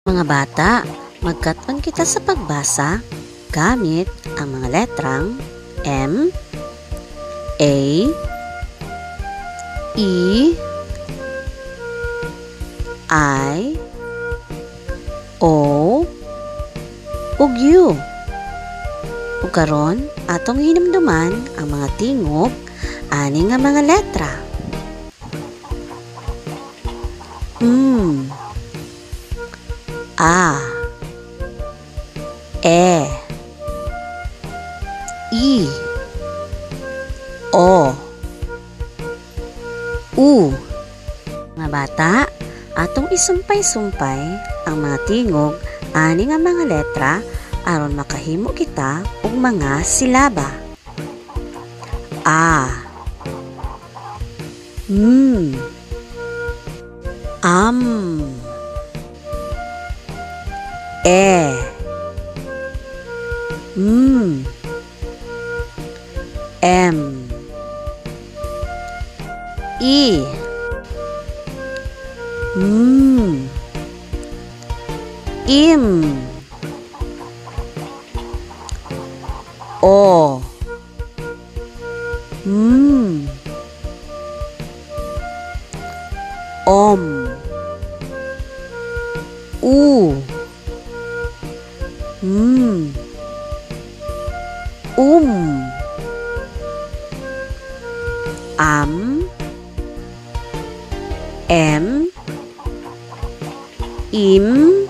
Mga bata, magkatuon kita sa pagbasa gamit ang mga letrang M, A, E, I, O, ug U. Ug karon atong hinumduman ang mga tingog ani nga mga letra. A, E, I, O, U. Mga bata, atong isumpay-sumpay ang mga tingog ani nga mga letra aron makahimo kita og mga silaba. A, am, E, M, I, im, O, om, U, am, em, im,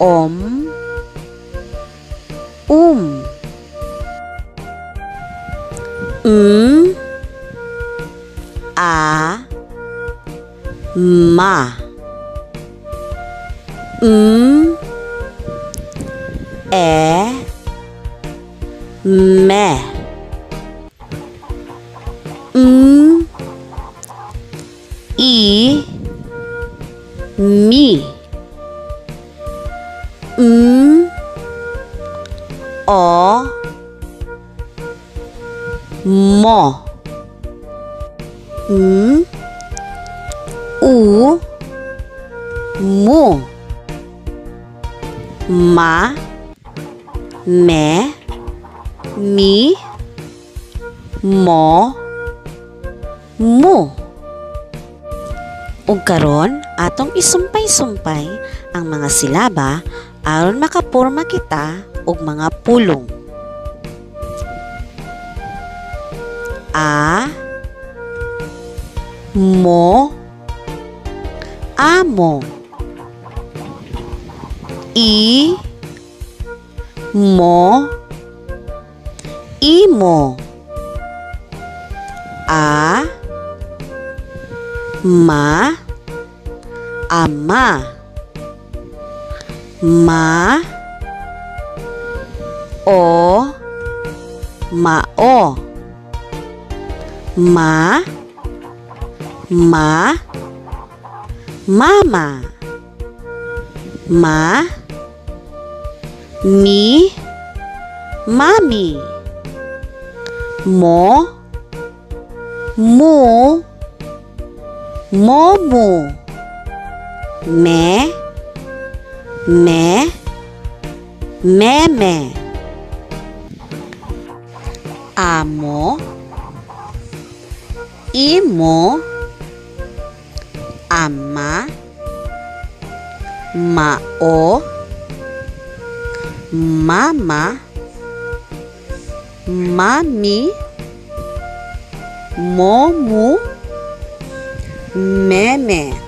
om, a, ma, e, me, I, mi, o, mo, u, mu, ma, me, mi, mo, mu. Ug karon atong isumpay-sumpay ang mga silaba aron makaporma kita og mga pulong. A, mo, amo. I, mo, imo. A, ma, ama. Ma, o, mao. Ma, mama. Ma, mi, mami. Mo, mu, momu. Me, meme. Amo, imo, ama, mao, mama, mami, momu, meme.